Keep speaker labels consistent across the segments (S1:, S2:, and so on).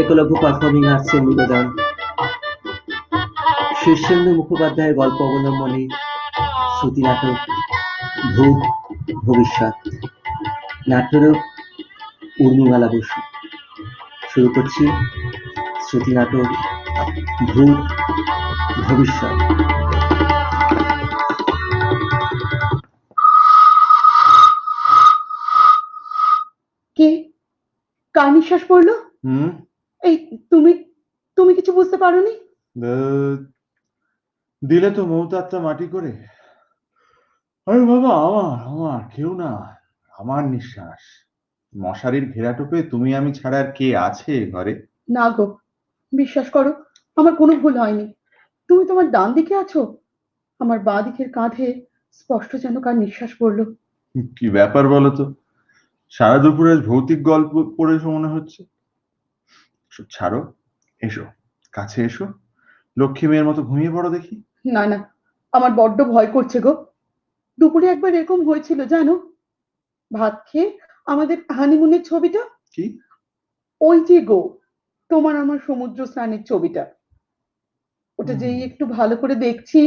S1: Eklavya performing আর্টসের নিবেদন শীর্ষেন্দু মুখোপাধ্যায়ের গল্প অবলম্বনে শ্রুতি নাটক ভূত ভবিষ্যৎ, নাট্যরূপ উর্মিমালা বসু। শুরু করছি শ্রুতি নাটক ভূত ভবিষ্যৎ।
S2: কে? কার নিঃশ্বাস পড়লো? এই তুমি তুমি কিছু বুঝতে পারোনি?
S3: দিলে তো মৌতাত্মা মাটি করে। আরে বাবা, আমার আমার কেউ না, আমার নিঃশ্বাস। মশারির ঘেরাটোপে তুমি আমি ছাড়া আর কে আছে ঘরে?
S2: না গো, বিশ্বাস করো, আমার কোনো ভুল হয়নি। তুমি তোমার ডান দিকে আছো, আমার বাঁ দিকের কাঁধে স্পষ্ট যেন কার নিঃশ্বাস পড়লো।
S3: কি ব্যাপার বলো তো? সারা দুপুরে ভৌতিক গল্প পড়েছো মনে হচ্ছে। ছাড়ো, এসো কাছে এসো, লক্ষ্মী মেয়ের মতো ঘুমিয়ে পড়ো দেখি।
S2: না না, আমার বড্ড ভয় করছে গো। দুপুরে একবার এরকম হয়েছিল জানো, ভাত খেয়ে আমাদের হানিমুনের ছবিটা,
S3: কি
S2: ওই যে গো তোমার আমার সমুদ্র স্নানের ছবিটা, ওটা যেই একটু ভালো করে দেখছি,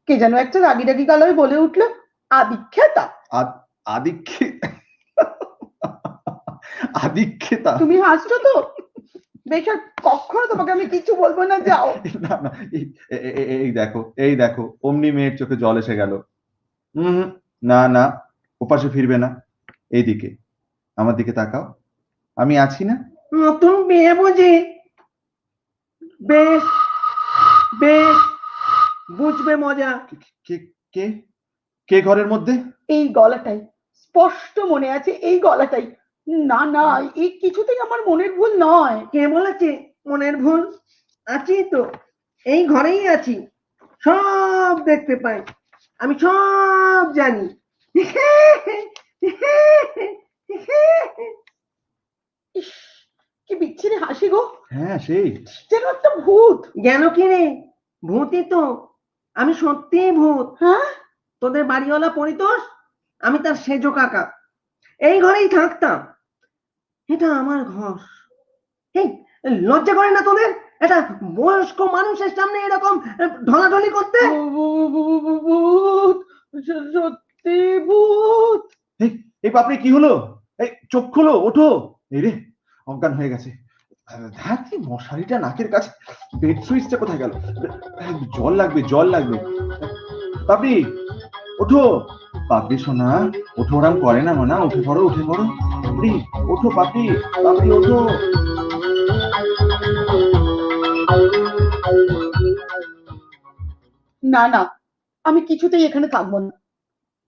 S2: কে যেন একটা রাগি রাগি গলায় বলে উঠলো, আদিক্ষেতা।
S3: আদিক্ষেতা?
S2: তুমি হাসছো তো? বেশ, আর কখনো তোমাকে আমি কিছু বলবো না, যাও।
S3: না না, এই দেখো, এই দেখো, অমনি মেয়ের চোখে জল এসে গেল। না না, ওপাশে ফিরবে না, এইদিকে আমার দিকে তাকাও, আমি আছি না?
S4: নতুন বিয়ে বুঝি? বেশ বেশ, বুঝবে মজা।
S3: কে কে কে ঘরের মধ্যে?
S2: এই গলাটাই স্পষ্ট মনে আছে, এই গলাটাই। না না, এই কিছুতেই আমার মনের ভুল নয়।
S4: কে বলেছে মনের ভুল? আছি তো, এই ঘরেই আছি, সব দেখতে পাই, আমি সব জানি।
S2: ইস, কি বিচ্ছিরি হাসি গো।
S3: হ্যাঁ, সেই
S2: যেন একটা ভূত।
S4: জ্ঞান কি রে? ভূতই তো, আমি সত্যিই ভূত।
S2: হ্যাঁ,
S4: তোদের বাড়িওয়ালা পরিতোষ, আমি তার সেজো কাকা, এই ঘরেই থাকতাম। এটা আমার ঘর। এই লজ্জা করে না তোদের এটা বয়স্ক মানুষের সামনে এরকম ঢলাঢলি করতে?
S2: ভূত, সত্যি ভূত।
S3: এই পাপড়ি কি হলো? এই চোখ খোলো, ওঠো। এই রে, অজ্ঞান হয়ে গেছে। ধ্যাৎ, মশারিটা নাকের কাছে, বেড সুইচটা কোথায় গেল? জল লাগবে, জল লাগবে। পাপড়ি ওঠো, পাপড়ি সোনা ওঠো, ওরাম করে না মানা, উঠে পড়ো, উঠে পড়ো। পাপড়ি ওঠো, পাপড়ি পাপড়ি ওঠো।
S2: না না, আমি কিছুতেই এখানে থাকবো না।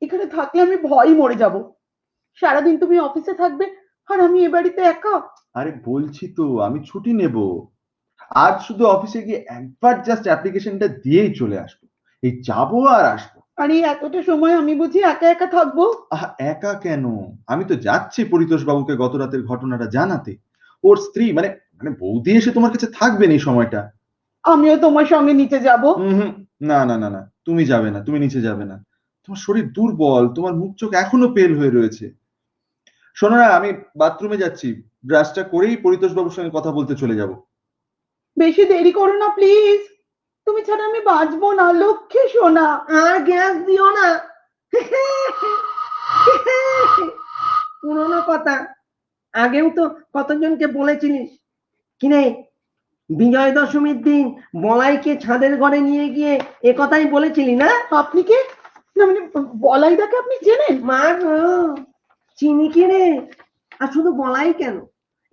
S2: এখানে থাকলে আমি ভয় মরে যাব। সারাদিন তুমি অফিসে থাকবে আর আমি এ বাড়িতে একা।
S3: আরে বলছি তো, আমি ছুটি নেব আজ, শুধু অফিসে গিয়ে একবার জাস্ট অ্যাপ্লিকেশনটা দিয়েই চলে আসবো। এই যাবো আর আসবো।
S2: আর এই এতটা সময় আমি বুঝি একা একা থাকবো?
S3: একা কেন, আমি তো যাচ্ছি পরিতোষ বাবুকে গত রাতের ঘটনাটা জানাতে। ওর স্ত্রী মানে মানে বৌদি এসে তোমার কাছে থাকবেন এই সময়টা।
S2: আমিও তোমার সঙ্গে নিচে যাব।
S3: না না না না, তুমি যাবে না, তুমি নিচে যাবে না। তোমার শরীর দুর্বল, তোমার মুখ চোখ এখনো পেল হয়ে রয়েছে। শোনো না, আমি বাথরুমে যাচ্ছি, ব্রাশটা করেই পরিতোষ বাবুর সঙ্গে কথা বলতে চলে যাব।
S2: বেশি দেরি করো না প্লিজ, তুমি ছাড়া আমি বাঁচবো না, লক্ষ্মী সোনা।
S4: আর গ্যাস দিও না। পুরনো কথা, আগেও তো কতজনকে বলেছিলিস। কিনে বিজয় দশমীর দিন বলাইকে ছাদের ঘরে নিয়ে গিয়ে এ কথাই বলেছিলি না?
S2: আপনি কে? না মানে বলাইদাকে আপনি চেনেন?
S4: মা গো, চিনি কি রে? আর শুধু বলাই কেন,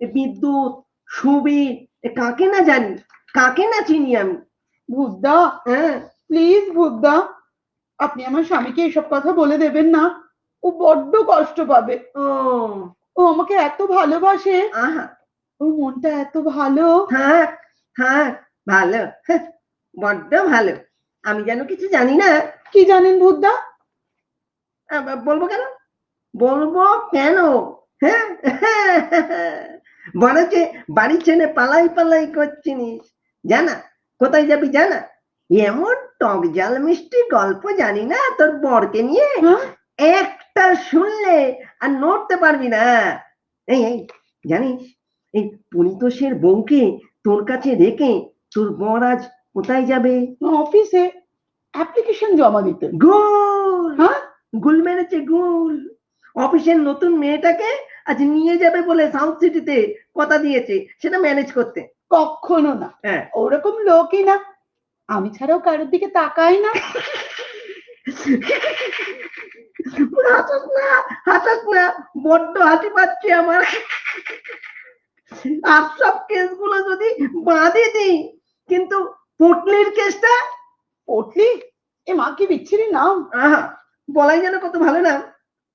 S4: এ বিদ্যুৎ, সুবীর, এ কাকে না জানি, কাকে না চিনি আমি।
S2: ভূতদা,
S4: হ্যাঁ,
S2: প্লিজ ভূতদা, আপনি আমার স্বামীকে এসব কথা বলে দেবেন না, ও বড্ড কষ্ট পাবে।
S4: ও
S2: ও আমাকে এত ভালোবাসে,
S4: আহা,
S2: ওর মনটা এত ভালো।
S4: থাক থাক, ভালো, বড্ড ভালো। আমি যেন কিছু জানি না।
S2: কি জানেন ভূতদা?
S4: বলবো কেন, বলবো কেন? হ্যাঁ, বলেছে বাড়ি ছেড়ে পালাই পালাই করছিস, জানা কোথায় যাবি জানা? এমন টক জাল মিষ্টি গল্প জানি না তোর বরকে নিয়ে, একটা শুনলে আর নড়তে পারবি না। এই এই জানিস, এই পরিতোষের বউকে তোর কাছে রেখে তোর বর আজ কোথায় যাবে?
S2: অফিসে অ্যাপ্লিকেশন জমা দিতে।
S4: গুল,
S2: হ্যাঁ,
S4: গুল মেরেছে গুল। অফিসের নতুন মেয়েটাকে আজ নিয়ে যাবে বলে সাউথ সিটিতে কথা দিয়েছে, সেটা ম্যানেজ করতে।
S2: কখনো না,
S4: হ্যাঁ,
S2: ওরকম লোকই না। আমি ছাড়াও কারোর দিকে তাকাই না।
S4: হাসাস না, হাসাস না, বড্ড হাসি পাচ্ছে আমার। আর সব কেসগুলো যদি বাঁধে দিই, কিন্তু পটলির কেসটা,
S2: পটলি, এ মা কি বিচ্ছিরি নাম।
S4: আহা, বলাই যেন কত ভালো নাম।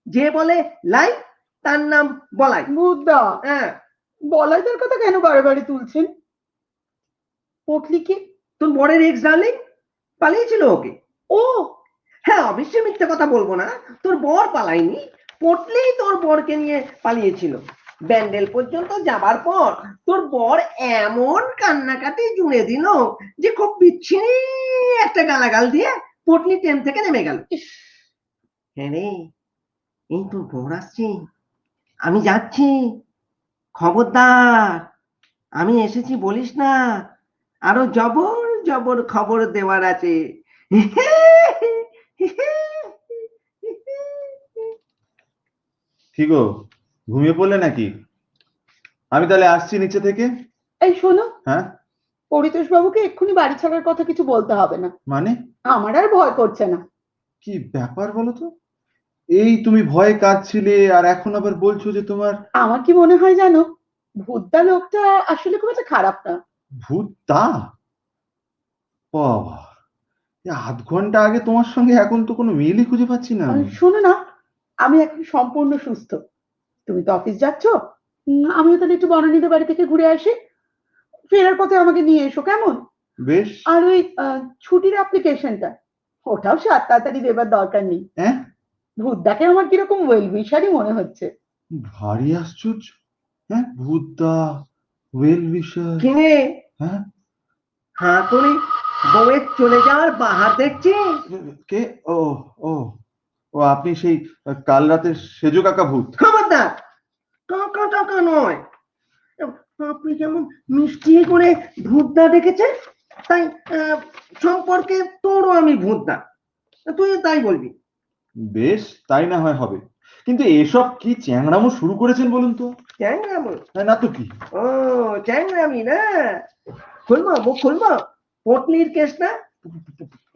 S4: যে বলে লাই, তার নাম বলাই।
S2: বুদ্ধা,
S4: হ্যাঁ,
S2: বলাইদার কথা কেন বারে বারে তুলছেন? পটলি কি?
S4: তোর বরের এক্স ডার্লিং পালিয়েছিল ওকে।
S2: ও,
S4: হ্যাঁ, অবশ্যই মিথ্যে কথা বলবো না, তোর বর পালায়নি, পটলি তোর বরকে নিয়ে পালিয়েছিল। ব্যান্ডেল পর্যন্ত যাবার পর তোর বর এমন কান্নাকাটি জুড়ে দিল যে খুব বিচ্ছিরি একটা গালাগাল দিয়ে পটলি ট্রেন থেকে নেমে গেল।
S2: ইস,
S4: হ্যাঁ রে, এই তোর বর আসছে, আমি যাচ্ছি, খবরদার, আমি এসেছি বলিস না, আরো জবর জবর খবর দেওয়ার আছে।
S3: কি গো, ঘুমিয়ে পড়লে নাকি? আমি তাহলে আসছি নিচে থেকে।
S2: এই শোনো,
S3: হ্যাঁ,
S2: পরিতোষ বাবুকে এক্ষুনি বাড়ি ছাড়ার কথা কিছু বলতে হবে না।
S3: মানে
S2: আমার আর ভয় করছে না।
S3: কি ব্যাপার বলো তো? এই তুমি ভয়ে কাঁদছিলে আর এখন আবার বলছো যে তোমার
S2: আমার কি মনে হয় জানো, ভূতদা লোকটা আসলে খুব একটা খারাপ না।
S3: ভূত তা? বাবা, এই আধ ঘন্টা আগে তোমার সঙ্গে এখন তো কোনো মিলই খুঁজে পাচ্ছি না
S2: আর
S3: আমি।
S2: শোনো না, আমি এখন সম্পূর্ণ সুস্থ। তুমি তো অফিস যাচ্ছ, আমিও তাহলে একটু বনানীদের বাড়ি থেকে ঘুরে আসি। ফেরার পথে আমাকে নিয়ে এসো, কেমন?
S3: বেশ।
S2: আর ওই ছুটির অ্যাপ্লিকেশনটা, ওটাও সাত তাড়াতাড়ি দেবার দরকার নেই।
S3: হ্যাঁ,
S2: ভূতদাকে আমার কিরকম ওয়েল উইশারই মনে হচ্ছে।
S3: ভারী আশ্চর্য। হ্যাঁ, ভূতদা, ওয়েল উইশার।
S4: কিনে
S3: হ্যাঁ,
S4: হাঁ করে বউয়ের চলে যাওয়ার বাহার দেখছি।
S3: কে? ও, ও, ও আপনি সেই কাল রাতের সেজো কাকা ভূত?
S4: খবরদার, কাকা টাকা নয়। আপনি যেমন মিষ্টি করে ভূতদা ডেকেছেন, তাই সম্পর্কে তোরও আমি ভূতদা, তুই তাই বলবি।
S3: বেশ, তাই না হয় হবে, কিন্তু এসব কি চ্যাংড়ামো শুরু করেছেন বলুন তো?
S4: চ্যাংরামি?
S3: হ্যাঁ, না তো কি।
S4: ও, চ্যাংরামি না, খুলবো মুখ খুলবো, পটলির কেস না।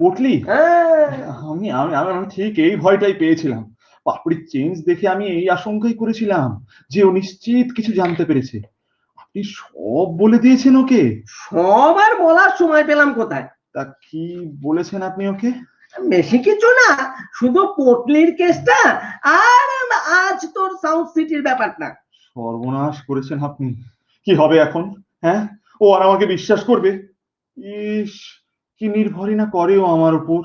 S3: পটলি?
S4: হ্যাঁ,
S3: আমি আমি আমি আমি ঠিক এই ভয়টাই পেয়েছিলাম। পাপড়ির চেঞ্জ দেখে আমি এই আশঙ্কাই করেছিলাম যে ও নিশ্চিত কিছু জানতে পেরেছে। আপনি সব বলে দিয়েছেন ওকে?
S4: সব আর বলার সময় পেলাম কোথায়?
S3: তা কি বলেছেন আপনি ওকে?
S4: বেশি কিছু না, শুধু পটলির কেসটা আর আজ তোর সাউথ সিটির ব্যাপারটা।
S3: সর্বনাশ করেছেন আপনি। কি হবে এখন? হ্যাঁ, ও আর আমাকে বিশ্বাস করবে? ইস, কি নির্ভরই না করে ও আমার উপর।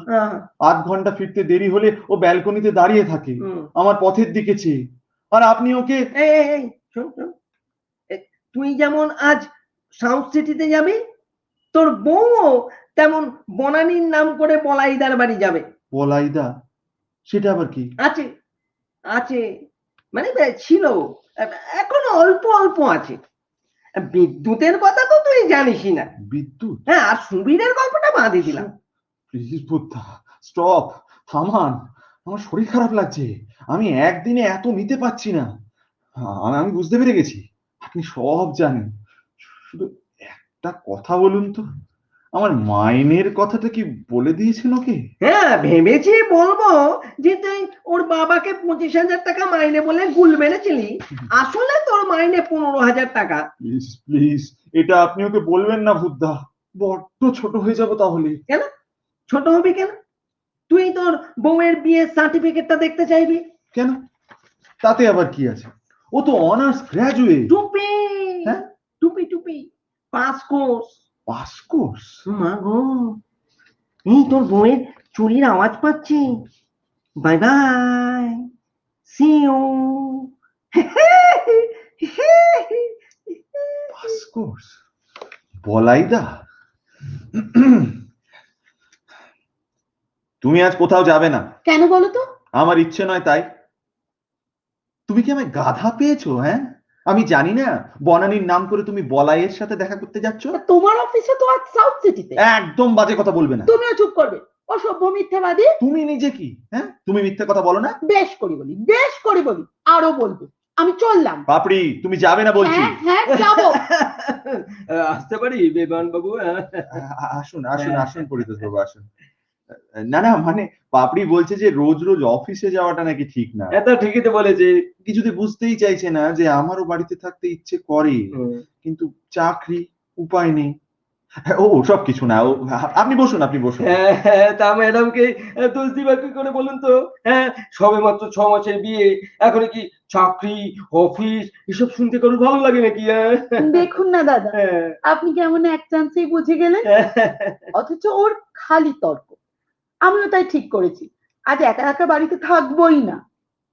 S3: আধ ঘন্টা ফিরতে দেরি হলে ও ব্যালকনিতে দাঁড়িয়ে থাকে আমার পথের দিকে চেয়ে। আর আপনি ওকে
S4: এই শোন শোন, তুই যেমন আজ সাউথ সিটিতে যাবি, তোর বউও তেমন বনানীর নাম করে বলাইদার বাড়ি যাবে।
S3: বলাইদা? সেটা আবার কি?
S4: আছে, আছে, মানে ছিল, এখনো অল্প অল্প আছে। বিদ্যুতের কথা তো তুই জানিসই না।
S3: বিদ্যুৎ?
S4: হ্যাঁ, আর সুবীরের গল্পটা বাঁধে দিলাম।
S3: প্লিজ বুদ্ধা, স্টপ, থামান। আমার শরীর খারাপ লাগছে। আমি একদিনে এত নিতে পারছি না। আমি বুঝতে পেরে গেছি আপনি সব জানেন। শুধু একটা কথা বলুন তো, আমার মাইনের কথাটা কি বলে দিয়েছেন ওকে?
S4: হ্যাঁ, ভেবেছি বলবো যে তুই ওর বাবাকে 25,000 টাকা মাইনে বলে গুল মেরেছিলি, আসলে তোর মাইনে 15,000 টাকা।
S3: প্লিজ প্লিজ, এটা আপনি ওকে বলবেন না বুদ্ধা, বড্ড ছোট হয়ে যাব তাহলে।
S4: কেন ছোট হবি কেন? তুই তোর বউয়ের বিয়ের সার্টিফিকেটটা দেখতে চাইবি
S3: কেন? তাতে আবার কি আছে? ও তো অনার্স গ্রাজুয়েট।
S4: টুপি,
S3: হ্যাঁ,
S4: টুপি টুপি, পাস কোর্স।
S3: Pass course?
S4: মা গো, এই তোর বউয়ের চুরির আওয়াজ পাচ্ছি। Bye bye, see you.
S3: Pass course? বলাইদা, তুমি আজ কোথাও যাবে না।
S2: কেন বলো তো?
S3: আমার ইচ্ছে নয় তাই। তুমি কি আমায় গাধা পেয়েছো? হ্যাঁ, আমি জানি না বনানীর নাম করে তুমি বলাইয়ের সাথে দেখা করতে যাচ্ছ?
S2: তা তোমার অফিসে তো আজ সাউথ সিটিতে।
S3: একদম বাজে কথা বলবে না।
S2: তুমিও চুপ করবে, অসভ্য মিথ্যাবাদী।
S3: তুমি নিজে কি, হ্যাঁ? তুমি মিথ্যে কথা বলো না।
S2: বেশ করে বলি, বেশ করে বলি, আরো বলবো। আমি চললাম।
S3: পাপড়ি, তুমি যাবে না বলছি।
S2: হ্যাঁ হ্যাঁ যাবো।
S5: আসতে পারি বিমান বাবু?
S3: আসুন আসুন আসুন পরিতোষ বাবু, আসুন। না না, মানে পাপড়ি বলছে যে রোজ রোজ অফিসে যাওয়াটা নাকি ঠিক না।
S5: এত ঠিকই তো বলেছে।
S3: কিছুতে বুঝতেই চাইছে না যে আমারও বাড়িতে থাকতে ইচ্ছে করে, কিন্তু চাকরি, উপায় নেই। ও সব কিছু না, আপনি বসুন, আপনি বসুন।
S5: তা ম্যাডামকে দোষ দিবা কি করে বলুন তো? হ্যাঁ, সবে মাত্র 6 মাসের বিয়ে, এখন কি চাকরি, অফিস এসব শুনতে কারো ভালো লাগে নাকি?
S2: দেখুন না দাদা, আপনি কেমন এক চান্সেই বুঝে গেলেন, অথচ ওর খালি তর্ক। আমিও তাই ঠিক করেছি, আজ একা একা বাড়িতে থাকবোই না,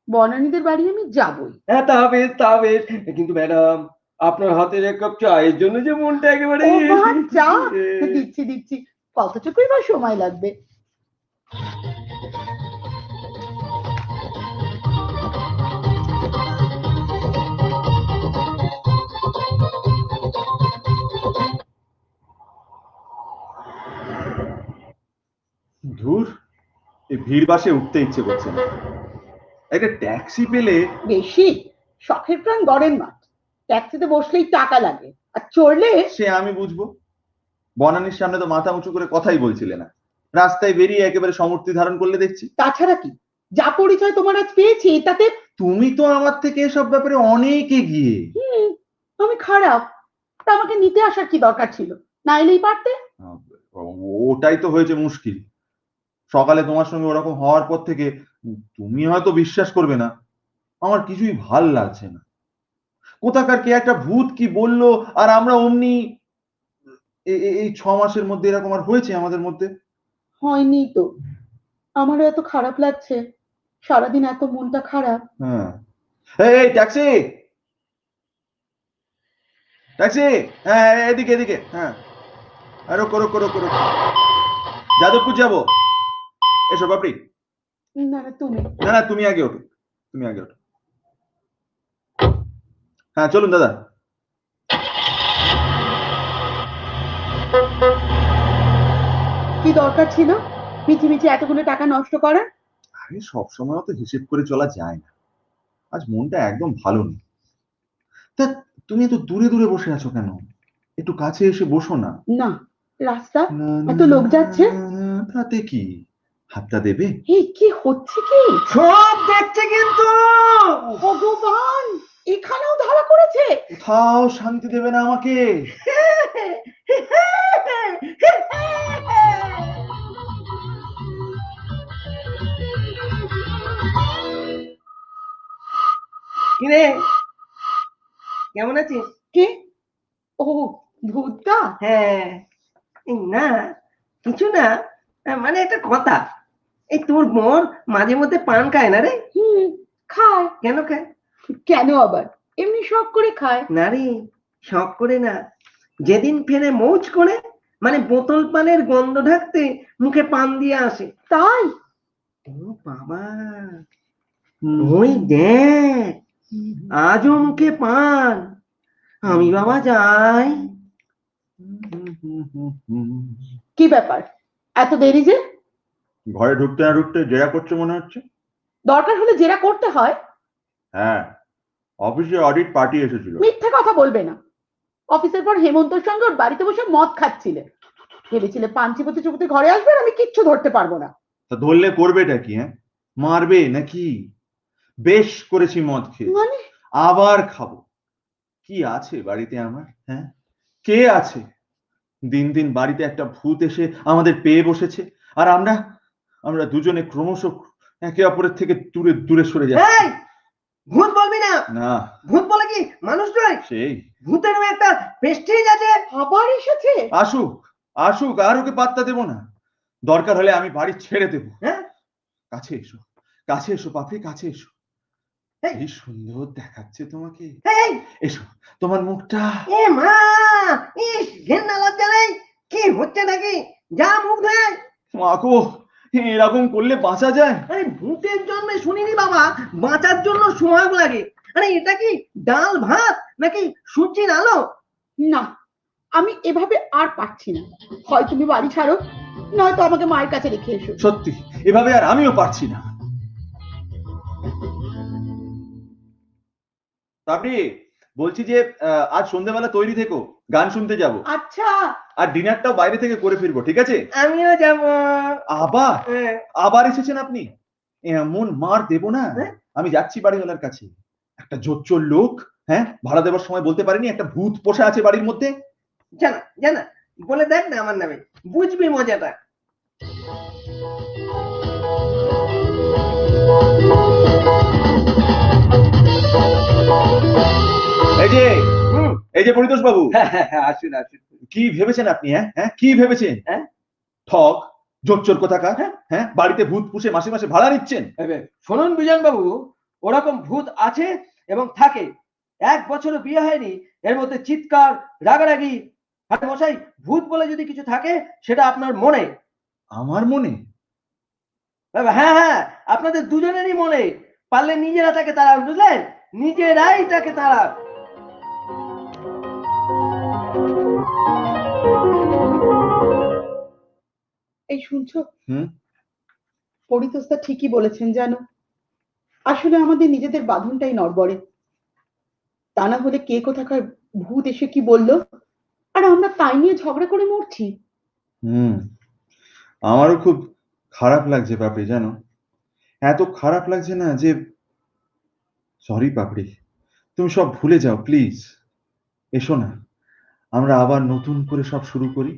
S2: বনানীদের বাড়ি আমি যাবই।
S5: হ্যাঁ, তা বেশ তা বেশ, কিন্তু ম্যাডাম আপনার হাতের এক কাপ চায়ের জন্য যে মনটা একেবারে।
S2: ও মা, চা দিচ্ছি দিচ্ছি, কতটুকুই বা সময় লাগবে।
S3: ধুর, এই ভিড় বাসে উঠতে ইচ্ছে করছে না। একটা ট্যাক্সি পেলে।
S2: বেশি শখের প্রাণ গড়ের মাঠ, ট্যাক্সিতে বসলেই টাকা লাগে, আর চড়লে।
S3: সে আমি বুঝবো, বনানীর সামনে তো মাথা উঁচু করে কথাই বলছিলে না, রাস্তায় বেরিয়ে একেবারে সমর্থি ধারণ করলে দেখছি।
S2: তাছাড়া কি, যা পরিচয় তোমার আজ পেয়েছি তাতে।
S3: তুমি তো আমার থেকে এসব ব্যাপারে অনেক এগিয়ে।
S2: আমি খারাপ, তা আমাকে নিতে আসার কি দরকার ছিল, না এলেই পারতে।
S3: ওটাই তো হয়েছে মুশকিল। সকালে তোমার সঙ্গে ওরকম হওয়ার পর থেকে তুমি হয়তো বিশ্বাস করবে না, আমার কিছুই ভাল লাগছে না। কোথাকার কে একটা ভূত কি বললো, আর আমরা অমনি এই 6 মাসের মধ্যে এরকম আর হয়েছে আমাদের মধ্যে?
S2: হয়নি তো, আমারও এত খারাপ লাগছে, সারাদিন এত মনটা খারাপ।
S3: হ্যাঁ, এই ট্যাক্সি, ট্যাক্সি, হ্যাঁ এদিকে এদিকে, হ্যাঁ আরো করো করো করো, যাদবপুর যাবো, এসো বাপরি।
S2: না না তুমি।
S3: না না, তুমি আগে ওঠো, তুমি আগে ওঠো। হ্যাঁ চলুন দাদা।
S2: কি দরকার ছিল মিছি মিছি এতগুলো টাকা নষ্ট করার?
S3: আরে সবসময় তো হিসেব করে চলা যায় না, আজ মনটা একদম ভালো নেই। তা তুমি এত দূরে দূরে বসে আছো কেন? একটু কাছে এসে বসো না।
S2: না, রাস্তা এত লোক যাচ্ছে।
S3: তাতে কি, হাতটা দেবে?
S2: এই কি হচ্ছে কি?
S4: সব দেখছে কিন্তু।
S2: ভগবান, এখানেও ধরা করেছে।
S3: কোথাও শান্তি দেবে না আমাকে।
S4: কিরে, কেমন আছিস?
S2: কে? ও, ভূতটা।
S4: হ্যাঁ, এই না কিছু না, মানে একটা কথা, এই তোর বোন মাঝে মধ্যে পান খায় না রে?
S2: খায়।
S4: কেন খায়?
S2: কেন আবার, এমনি শখ করে খায়।
S4: না রে, শখ করে না, যেদিন ফেরে মৌজ করে, মানে বোতল পানের গন্ধ ঢাকতে মুখে পান দিয়ে আসে।
S2: তাই?
S4: ও বাবা, ওই দেখ, আজও মুখে পান। আমি বাবা যাই।
S2: কি ব্যাপার, এত দেরি যে?
S3: ঘরে ঢুকতে না ঢুকতে জেরা করছে মনে হচ্ছে।
S2: দরকার হলে জেরা করতে হয়।
S3: হ্যাঁ, অফিসে অডিট পার্টি এসেছিল।
S2: মিথ্যে কথা বলবে না। অফিসের পর হেমন্তর সঙ্গে ওর বাড়িতে বসে মদ খাচ্ছিলে, ভেবেছিলে পান চিবোতে চিবোতে ঘরে আসবে আর আমি কিচ্ছু ধরতে পারবো না।
S3: তা ধরলে করবেটা কি? হ্যাঁ, মারবে নাকি? বেশ করেছি মদ খেয়ে,
S2: মানে
S3: আবার খাবো। কি আছে বাড়িতে আমার? হ্যাঁ, কে আছে? দিন দিন বাড়িতে একটা ভূত এসে আমাদের পেয়ে বসেছে, আর আমরা আমরা দুজনে ক্রমশ একে অপরের থেকে দূরে দূরে সরে যাচ্ছি।
S4: এই, ভূত বলবি না।
S3: না,
S4: ভূত বলে কি মানুষ নয়?
S3: সেই
S4: ভূতেরও একটা প্রেস্টিজ আছে।
S2: আবার এসেছে।
S3: আসুক আসুক, আর ওকে পাত্তা দেবো না। দরকার হলে আমি বাড়ি ছেড়ে দেবো।
S4: হ্যাঁ,
S3: কাছে এসো, কাছে এসো পাপড়ি, কাছে এসো।
S4: এই।
S3: এই সুন্দর দেখাচ্ছে তোমাকে।
S4: এই,
S3: এসো, তোমার মুখটা।
S4: এ মা, ইস ঘেন্না লজ্জা নেই, কি হচ্ছে নাকি? যা মুখ ধোয়।
S3: মাগো, এরকম করলে বাঁচা যায়?
S4: আরে ভূতের জন্মে শুনিনি বাবা বাঁচার জন্য সোহাগ লাগে, আরে এটা কি ডাল ভাত নাকি সূর্যের আলো?
S2: না, আমি এভাবে আর পারছি না। হয় তুমি বাড়ি ছাড়ো, নয়তো আমাকে মায়ের কাছে রেখে এসো।
S3: সত্যি এভাবে আর আমিও পারছি না। আপনি বলছি যে আজ সন্ধ্যেবেলা তৈরি থেকো, গান শুনতে যাব,
S2: আচ্ছা।
S3: আর ডিনারটাও বাইরে থেকে করে ফিরবো, ঠিক আছে?
S4: আমিও যাব।
S3: আবার
S4: হ্যাঁ।
S3: আবার এসেছেন আপনি? এমন মার দেব না।
S4: হ্যাঁ?
S3: আমি যাচ্ছি বাড়িওয়ালার কাছে। একটা জোচ্চোর লোক, হ্যাঁ, ভাড়া দেওয়ার সময় বলতে পারিনি একটা ভূত পোষা আছে বাড়ির মধ্যে।
S4: জানা জানা বলে দেখ না আমার নামে, বুঝবি মজাটা।
S3: এই যে এই যে পরিতোষ বাবু,
S5: আসুন আসুন।
S3: কি ভেবেছেন আপনি? হ্যাঁ হ্যাঁ, কি ভেবেছেন?
S5: হ্যাঁ?
S3: ঠক, জোচ্চোর কোথাকার। হ্যাঁ, বাড়িতে ভূত পুষে মাসে মাসে ভাড়া নিচ্ছেন।
S5: শুনুন বিজন বাবু, ওরকম ভূত আছে এবং থাকে। 1 বছরও বিয়ে হয়নি, এর মধ্যে চিৎকার, রাগারাগি। আরে মশাই, ভূত বলে যদি কিছু থাকে সেটা আপনার মনে।
S3: আমার মনে?
S5: হ্যাঁ হ্যাঁ, আপনাদের দুজনেরই মনে। পারলে নিজেরা তাকে তাড়ান, বুঝলেন? নিজেরাই তাকে তাড়ান।
S2: এই শুনছো?
S3: হুম।
S2: পরিতোষদা ঠিকই বলেছেন জানো। আসলে আমাদের নিজেদের বাঁধনটাই নড়বড়ে। তা না হলে কে কোথাকার ভূত এসে কি বললো, আর আমরা তাই নিয়ে ঝগড়া করে মরছি।
S3: হুম, আমারও খুব খারাপ লাগছে পাপড়ি, জানো? এত খারাপ লাগছে না যে, সরি পাপড়ি, তুমি সব ভুলে যাও প্লিজ। এসো না, আমরা আবার নতুন করে সব শুরু করি।